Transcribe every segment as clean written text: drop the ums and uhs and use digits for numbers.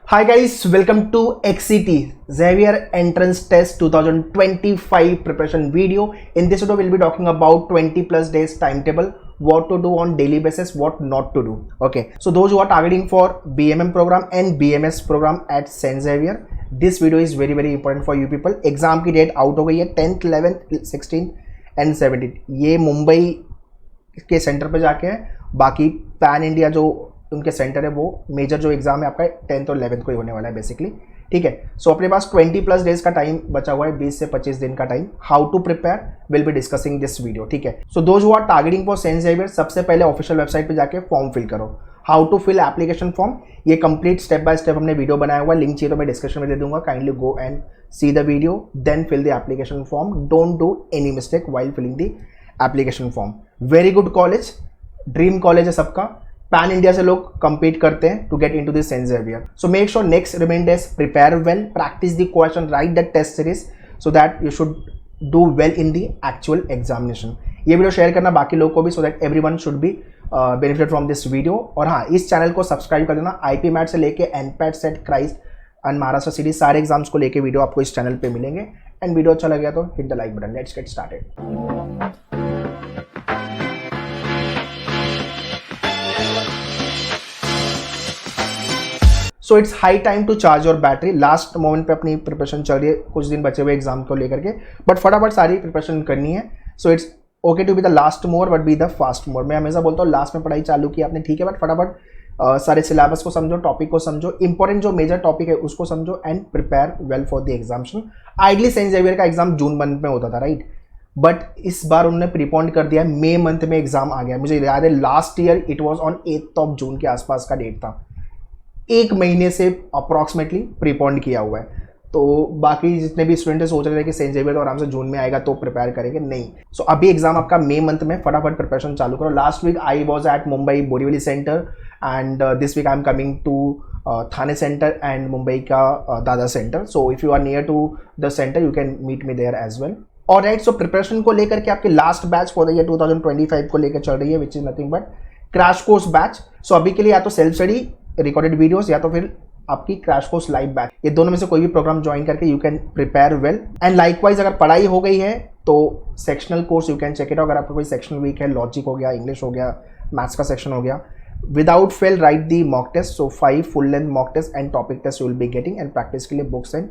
Hi guys, welcome to XCT Xavier Entrance Test 2025 preparation video. In this video, we'll be talking about 20 plus days timetable, what to do on daily basis, what not to do. Okay, so those who are targeting for BMM program and BMS program at St. Xavier, this video is very important for you people. Exam की date out हो गई है 10th, 11th, 16th and 17th. ये मुंबई के centre पे जाके है. बाकी पैन इंडिया जो उनके सेंटर है वो मेजर जो एग्जाम है आपका 10th और 11th को ही होने वाला है बेसिकली. ठीक है, सो अपने पास 20 प्लस डेज का टाइम बचा हुआ है, 20 से 25 दिन का time. How to prepare will be discussing this video. ठीक है, so those who are targeting for Saint Xavier, सबसे पहले ऑफिशियल वेबसाइट पे जाके फॉर्म फिल करो. How to fill application form, ये कंप्लीट स्टेप बाय स्टेप हमने वीडियो बनाया हुआ है, लिंक चाहिए तो मैं डिस्क्रिप्शन में दे दूंगा. Kindly go and see the video, then fill the application form. Don't do any mistake while filling the application form. Very good college, dream college है सबका. पैन इंडिया से लोग compete करते हैं to get into this St. Xavier. So make sure next remaining days prepare well, practice the question, write the test series so that you should do well in the actual examination. ये video share करना बाकी लोगों को भी so that everyone should be benefit from this video. और हाँ, इस channel को सब्सक्राइब कर देना. IP मैट से लेके NPAT set Christ and Maharashtra CD सारे एग्जाम्स को लेके वीडियो आपको इस चैनल पे मिलेंगे. एंड वीडियो अच्छा लगे तो hit the like button. Let's get started. So it's high time to charge your battery. Last moment पे अपनी प्रिपरेशन चल रही है, कुछ दिन बचे हुए एग्जाम को लेकर के, बट फटाफट सारी प्रिपरेशन करनी है. So it's okay to be the last more but be the fast more. मैं हमेशा बोलता हूँ लास्ट में पढ़ाई चालू की आपने, ठीक है, बट फटाफट सारे सिलेबस को समझो, टॉपिक को समझो, इंपॉर्टेंट जो मेजर टॉपिक है उसको समझो and prepare well for the examination. Ideally Saint Xavier का एग्जाम जून मंथ में होता था, राइट, बट इस बार उन्होंने प्रीपोन कर दिया, मई मंथ में एग्जाम आ गया. मुझे याद है last year it was on 8th जून के आसपास का डेट था. एक महीने से अप्रॉक्सीमेटली प्रीपोन्ड किया हुआ है. तो बाकी जितने भी स्टूडेंट सोच रहे थे कि सेंट जेवियर तो आराम से जून में आएगा तो प्रिपेयर करेंगे, नहीं. सो अभी एग्जाम आपका मई मंथ में, फटाफट प्रिपरेशन चालू करो. Last week I was at Mumbai Borivali centre and this week I am coming to Thane centre and Mumbai का Dadar centre. So if you are near to the centre you can meet me there as well. Alright, so preparation को लेकर के आपकी last batch for the year 2025 को लेकर चल रही है, which is nothing but crash course batch. So अभी के लिए या तो सेल्फ स्टडी रिकॉर्डेड वीडियोस या तो फिर आपकी क्रैश कोर्स लाइव बैच, ये दोनों में से कोई भी प्रोग्राम ज्वाइन करके you can prepare well. And likewise अगर पढ़ाई हो गई है तो sectional course you can check it out. अगर आपका कोई सेक्शनल वीक है, लॉजिक हो गया, इंग्लिश हो गया, मैथ्स का सेक्शन हो गया, without fail right the mock test. So 5 full length mock test and topic test you will be getting. And practice के लिए books and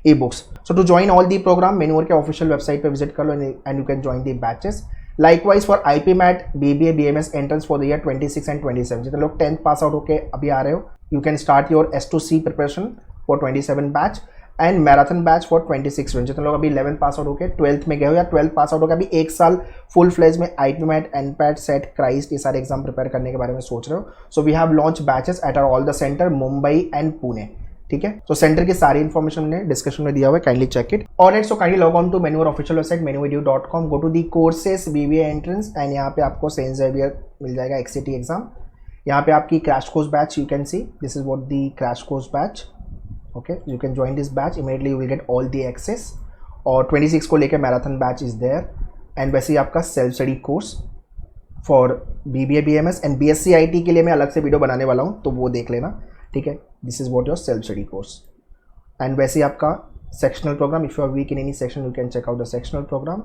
e books. So to join all the program Menuedu के official website पे visit कर लो and you can join the batches. Likewise for IP MAT, BBA, BMS entrance for the year 26 and 27. जितने लोग 10th pass out होके अभी आ रहे हो, you can start your S2C preparation for 27 batch and marathon batch for 26 students. जितने लोग अभी 11th pass out होके 12th में गए हो या 12th पास आउट होके अभी एक साल फुल फ्लेज में IP MAT, NPAT, set Christ ये सारे एग्जाम प्रिपेयर करने के बारे में सोच रहे हो. So we have launch batches at our all the centre Mumbai and Pune. ठीक है, तो सेंटर की सारी इन्फॉर्मेशन ने डिस्क्रिप्शन में दिया हुआ है, kindly check it. Alright, so kindly log on to Menuedu official website menuedu.com, go to the courses BBA entrance and यहाँ पे आपको सेंट जेवियर मिल जाएगा XCT एग्जाम. यहाँ पे आपकी crash course batch you can see, this is what the crash course batch. Okay, you can join this batch immediately, you will get all the access. और 26 को लेकर marathon batch is there. And वैसे ही आपका self study course for BBA BMS and BSc IT के लिए मैं अलग से वीडियो बनाने वाला हूँ, तो वो देख लेना. ठीक है, this is what your self study course. And वैसे ही आपका sectional program, if you are weak in any section you can check out the sectional program.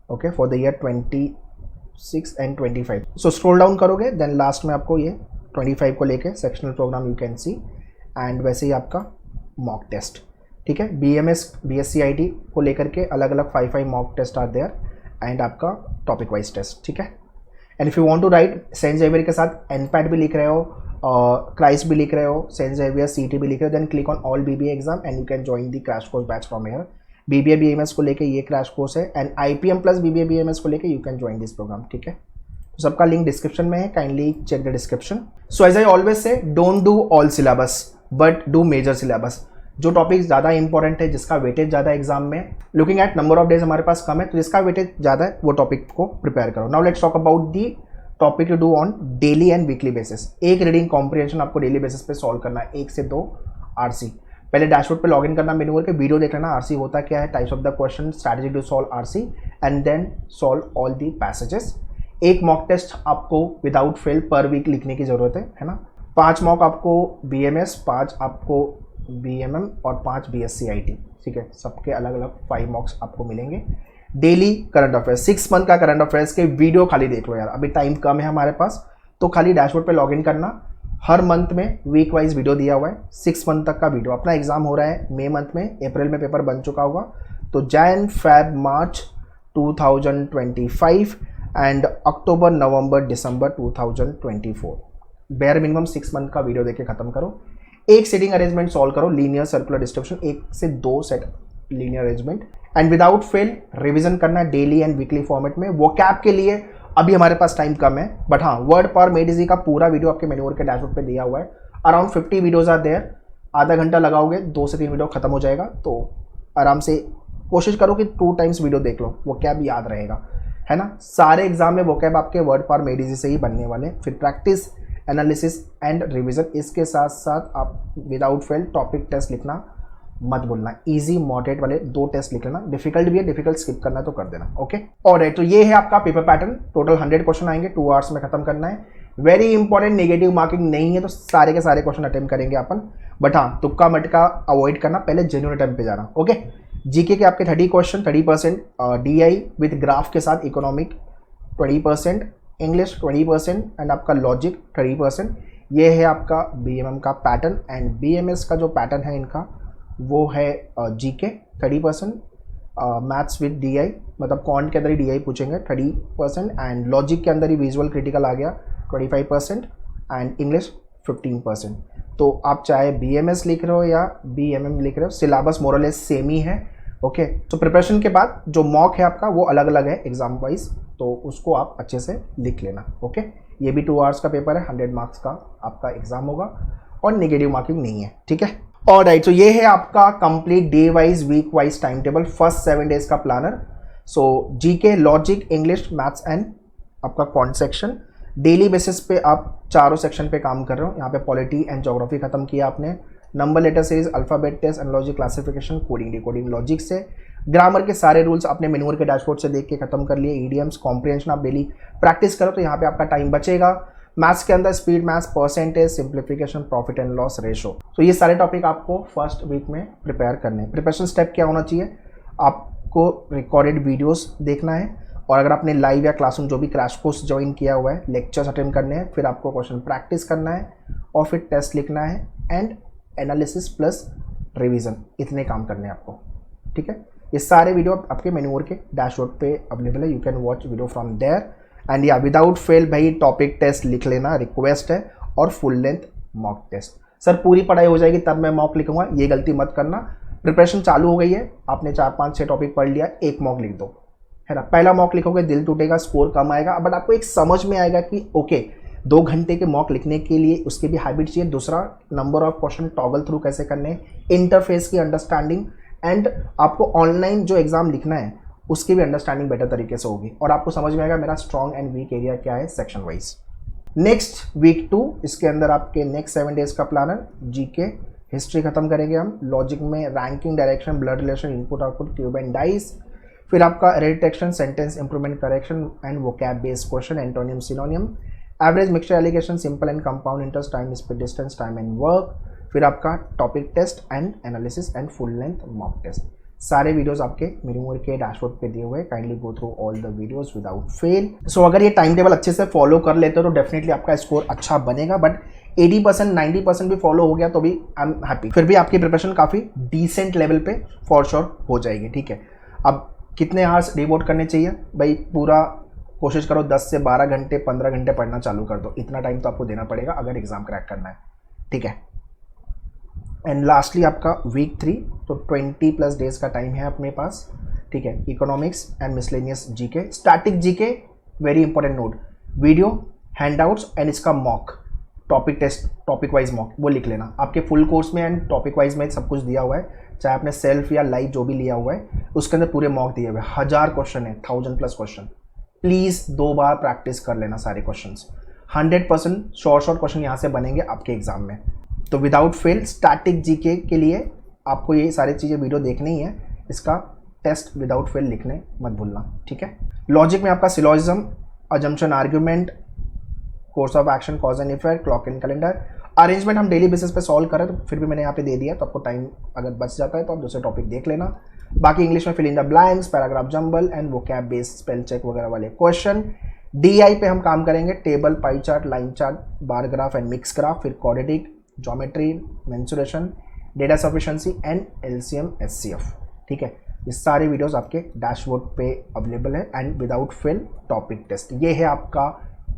Okay, for the year 26 and 25. So scroll down करोगे then last में आपको ये 25 को लेके sectional program you can see. And वैसे ही आपका mock test. ठीक है, BMS BSc IT को लेकर के अलग अलग 5 mock test are there and आपका टॉपिक वाइज टेस्ट. ठीक है, and if you want to write Saint Xavier के साथ NPAT भी लिख रहे हो, क्राइस्ट भी लिख रहे हो, सेंट जेवियर CT भी लिख रहे हो, then click on all BBA exam and you can join the crash course batch from here. BBA BMS को लेके ये क्रैश कोर्स है and IPM plus BBA BMS को लेके you can join this program. ठीक है, तो सबका लिंक डिस्क्रिप्शन में है, kindly check the description. So as I always say, don't do all syllabus but do major syllabus. जो टॉपिक ज़्यादा इंपॉर्टेंट है, जिसका वेटेज ज़्यादा एग्जाम में, looking at number of days हमारे पास कम है, तो जिसका वेटेज ज़्यादा है वो टॉपिक को प्रिपेयर करो. Now let's talk about the topic to do on daily and weekly basis. एक रीडिंग कॉम्प्रिहेंशन आपको डेली बेसिस पे सॉल्व करना है, 1 से 2 RC. पहले डैशबोर्ड पे लॉगिन करना, मेन्यूअर के वीडियो देख लेना, RC होता क्या है, types of the question, strategy to solve RC and then solve all the passages. एक मॉक टेस्ट आपको विदाउट फेल पर वीक लिखने की जरूरत है ना. 5 मॉक आपको BMS, 5 आपको BMM और 5 BSc IT, ठीक है। सबके अलग अलग 5 मॉक्स आपको मिलेंगे। डेली करंट अफेयर्स, 6 मंथ का करंट अफेयर्स के वीडियो खाली देख लो यार, अभी टाइम कम है हमारे पास, तो खाली डैशबोर्ड पे लॉगिन करना। हर मंथ में वीक वाइज वीडियो दिया हुआ है, 6 मंथ तक का वीडियो। अपना एग्जाम हो रहा है मई मंथ में, अप्रैल में पेपर बन चुका होगा, तो Jan Feb March 2025 and October November December 2024। Bare minimum 6 month का वीडियो देके खत्म करो। एक सेटिंग अरेंजमेंट सॉल्व करो, लीनियर सर्कुलर डिस्ट्रीब्यूशन, 1 से 2 set linear arrangement, and without fail revision करना है डेली एंड वीकली फॉर्मेट में। वो कैप के लिए अभी हमारे पास टाइम कम है, बट हाँ वर्ड पावर मेड इजी का पूरा वीडियो आपके मेन्यूअर के डैशबोर्ड पे दिया हुआ है। अराउंड 50 वीडियोज आर देयर, आधा घंटा लगाओगे 2 से 3 वीडियो खत्म हो जाएगा। तो आराम से कोशिश करो कि 2 टाइम्स वीडियो देख लो, वो कैब याद रहेगा, है ना। सारे एग्जाम में वो कैब आपके वर्ड पावर मेड इजी से ही बनने वाले। फिर प्रैक्टिस, एनालिसिस एंड रिवीजन, इसके साथ साथ आप विदाउट फेल टॉपिक टेस्ट लिखना मत भूलना। इजी मॉडरेट वाले 2 टेस्ट लिख लेना, डिफिकल्ट भी है, डिफिकल्ट स्किप करना है तो कर देना, ओके। ऑलराइट, तो ये है आपका पेपर पैटर्न। टोटल 100 क्वेश्चन आएंगे, 2 आवर्स में खत्म करना है। वेरी इंपॉर्टेंट, नेगेटिव मार्किंग नहीं है, तो सारे के सारे क्वेश्चन अटेम्प्ट करेंगे अपन, बट हाँ तुक्का मटका अवॉइड करना, पहले जेन्युइन अटेम्प्ट पे जाना, ओके। जीके के आपके 30 क्वेश्चन, 30% DI विद ग्राफ के साथ, इकोनॉमिक 20%, इंग्लिश 20% एंड आपका लॉजिक 30%। ये है आपका BMM का पैटर्न, एंड BMS का जो पैटर्न है इनका वो है GK 30%, मैथ्स विद DI, मतलब क्वांट के अंदर ही DI पूछेंगे 30%, एंड लॉजिक के अंदर ही विजुअल क्रिटिकल आ गया 25% एंड इंग्लिश 15%। तो आप चाहे BMS लिख रहे हो या BMM लिख रहे हो, सिलेबस मोरलेस सेम ही है, ओके। तो प्रिपरेशन के बाद जो मॉक है आपका वो अलग अलग है एग्जाम वाइज, तो उसको आप अच्छे से लिख लेना, ओके। ये भी 2 आवर्स का पेपर है, 100 मार्क्स का आपका एग्जाम होगा और नेगेटिव मार्किंग नहीं है, ठीक है। ऑलराइट, तो ये है आपका complete day wise week wise time table, first 7 days का planner. So GK, logic, English, maths and आपका क्वांट सेक्शन। डेली बेसिस पे आप चारों सेक्शन पे काम कर रहे हो। यहाँ पे पॉलिटी एंड ज्योग्राफी खत्म किया आपने, number letter series, alphabet test, analogy, classification, coding decoding, logic से। ग्रामर के सारे रूल्स अपने मेन्यूअर के डैशबोर्ड से देख के खत्म कर लिए। ईडियम्स, कॉम्प्रिहेंशन आप डेली प्रैक्टिस करो, तो यहाँ पे आपका टाइम बचेगा। मैथ्स के अंदर speed maths, percentage, simplification, profit and loss ratio. तो ये सारे टॉपिक आपको फर्स्ट वीक में प्रिपेयर करने हैं। प्रिपरेशन स्टेप क्या होना चाहिए, आपको रिकॉर्डेड वीडियोस देखना है, और अगर आपने लाइव या क्लासरूम जो भी क्रैश कोर्स ज्वाइन किया हुआ है, लेक्चर्स अटेंड करने हैं, फिर आपको क्वेश्चन प्रैक्टिस करना है और फिर टेस्ट लिखना है, एंड एनालिसिस प्लस रिवीजन, इतने काम करने हैं आपको, ठीक है। ये सारे वीडियो आपके मेन्यूअर के डैशबोर्ड पे अवेलेबल है, you can watch video from there. And या विदाउट फेल भाई टॉपिक टेस्ट लिख लेना, रिक्वेस्ट है, और full length mock test. Sir पूरी पढ़ाई हो जाएगी तब मैं मॉक लिखूंगा, ये गलती मत करना। प्रिपरेशन चालू हो गई है, आपने 4-5-6 टॉपिक पढ़ लिया, एक मॉक लिख दो, है ना। पहला मॉक लिखोगे दिल टूटेगा, स्कोर कम आएगा, बट आपको एक समझ में आएगा कि ओके 2 घंटे के मॉक लिखने के लिए उसके भी हैबिट चाहिए। दूसरा, number of question toggle through कैसे करने, इंटरफेस की अंडरस्टैंडिंग, एंड आपको ऑनलाइन जो एग्जाम लिखना है उसकी भी अंडरस्टैंडिंग बेटर तरीके से होगी, और आपको समझ में आएगा मेरा स्ट्रॉन्ग एंड वीक एरिया क्या है सेक्शन वाइज। नेक्स्ट वीक 2, इसके अंदर आपके नेक्स्ट 7 डेज का प्लानर। जीके, हिस्ट्री खत्म करेंगे हम, लॉजिक में ranking, direction, blood relation, input output, cube and dice. फिर आपका error detection, sentence improvement, correction and vocab based question, antonym, synonym, average, mixture, alligation, simple and compound interest, time, speed, distance, time and work. फिर आपका topic test and analysis and full length mock test. सारे videos आपके मेन्यूअर के dashboard पे दिए हुए, kindly go through all the videos without fail. So अगर ये टाइम टेबल अच्छे से फॉलो कर लेते हो तो डेफिनेटली आपका स्कोर अच्छा बनेगा, बट 80% 90% भी फॉलो हो गया तो भी आई एम हैप्पी। फिर भी आपकी प्रिपरेशन काफ़ी डिसेंट लेवल पे फॉर श्योर हो जाएगी, ठीक है। अब कितने आवर्स डिवोट करने चाहिए भाई, पूरा कोशिश करो 10 से 12 घंटे 15 घंटे पढ़ना चालू कर दो, इतना टाइम तो आपको देना पड़ेगा अगर एग्जाम क्रैक करना है, ठीक है। एंड लास्टली आपका वीक 3, तो 20+ डेज का टाइम है अपने पास, ठीक है। Economics and miscellaneous GK, static GK, very important note, video, handouts and इसका mock, topic test, topic wise mock वो लिख लेना। आपके फुल कोर्स में एंड टॉपिक वाइज में सब कुछ दिया हुआ है, चाहे आपने सेल्फ या लाइव जो भी लिया हुआ है उसके अंदर पूरे मॉक दिए हुए हैं। 1000 क्वेश्चन है, 1000+ क्वेश्चन, प्लीज़ 2 बार प्रैक्टिस कर लेना सारे क्वेश्चन। 100% शॉर्ट क्वेश्चन यहाँ से बनेंगे आपके एग्जाम में। तो विदाउट फेल स्टैटिक जीके के लिए आपको ये सारी चीज़ें वीडियो देखनी ही है, इसका टेस्ट विदाउट फेल लिखने मत भूलना, ठीक है। लॉजिक में आपका syllogism, assumption, argument, course of action, cause and effect, clock and calendar, arrangement हम डेली बेसिस पे सॉल्व करें तो फिर भी मैंने यहाँ पे दे दिया, तो आपको टाइम अगर बच जाता है तो आप दूसरे टॉपिक देख लेना। बाकी इंग्लिश में fill in the blanks, paragraph jumble and vocab based spell check वगैरह वाले क्वेश्चन। डीआई पे हम काम करेंगे, table, pie chart, line chart, bar graph and mix graph, फिर quadratic, geometry, mensuration, data sufficiency and LCM HCF. ठीक है, ये सारे वीडियोस आपके डैशबोर्ड पे अवेलेबल है and without fail topic test. ये है आपका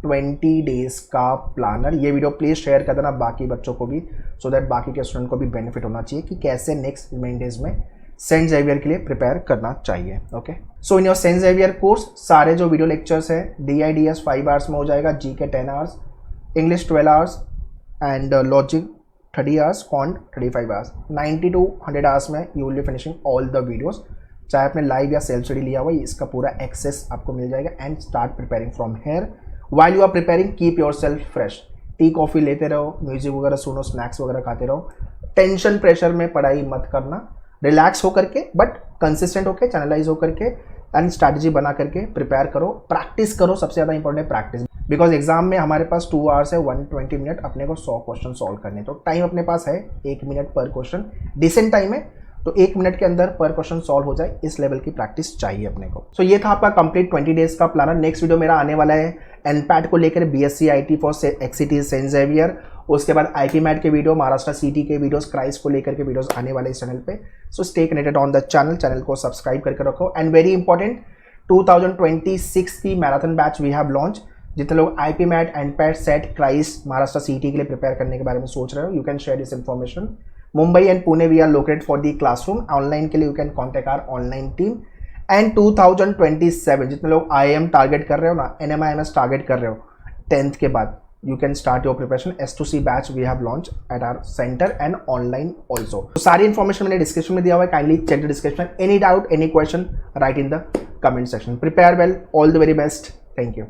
20 डेज का प्लानर। ये वीडियो प्लीज शेयर कर देना बाकी बच्चों को भी, सो दैट बाकी के स्टूडेंट को भी बेनिफिट होना चाहिए कि कैसे नेक्स्ट 20 डेज में सेंट जेवियर के लिए प्रिपेयर करना चाहिए। Okay, so in your saint Xavier course सारे जो वीडियो लेक्चर्स है DIDS 5 आवर्स में हो जाएगा, GK 10 hours, English 12 hours and logic 30 hours, quant 35 hours. 90 to 100 hours में you will be finishing all the videos. चाहे आपने लाइव या सेल्फ स्टडी लिया हुआ, इसका पूरा एक्सेस आपको मिल जाएगा and start preparing from here. While you are preparing keep yourself fresh, tea coffee लेते रहो, म्यूजिक वगैरह सुनो, स्नैक्स वगैरह खाते रहो। टेंशन प्रेशर में पढ़ाई मत करना, रिलैक्स होकर के बट कंसिस्टेंट होकर, चैनलाइज होकर के एंड स्ट्रैटेजी बना करके प्रिपेयर करो, प्रैक्टिस करो। सबसे ज़्यादा इंपॉर्टेंट है प्रैक्टिस, बिकॉज एग्जाम में हमारे पास 2 आवर्स है, 120 मिनट, अपने को 100 क्वेश्चन सॉल्व करने, तो टाइम अपने पास है 1 मिनट पर क्वेश्चन, डिसेंट टाइम है, तो 1 मिनट के अंदर पर क्वेश्चन सॉल्व हो जाए, इस लेवल की प्रैक्टिस चाहिए अपने को। सो ये था आपका कंप्लीट 20 डेज का प्लानर। नेक्स्ट वीडियो मेरा आने वाला है एनपैट को लेकर, BSc IT for XCT Saint Xavier, उसके बाद IPMAT के वीडियो, महाराष्ट्र CT के वीडियोस, क्राइस्ट को लेकर के वीडियोस आने वाले इस चैनल पे। So stay connected on the channel को सब्सक्राइब करके रखो। एंड वेरी इंपॉर्टेंट, 2026 की marathon batch we have launch. जितने लोग IPMAT, NPAT, SET, Christ, Maharashtra CT के लिए प्रिपेयर करने के बारे में सोच रहे हो, you can share this information. Mumbai and Pune we are located for the classroom. Online के लिए you can contact our online team. And 2027 जितने लोग IIM टारगेट कर रहे हो ना, NMIMS टारगेट कर रहे हो 10th के बाद, you can start your preparation. S2C batch we have launched at our center and online also. तो सारी इन्फॉर्मेशन मैंने डिस्क्रिप्शन में दिया हुआ है, kindly check the description. Any doubt, any question, write in the comment section. Prepare well, all the very best, thank you.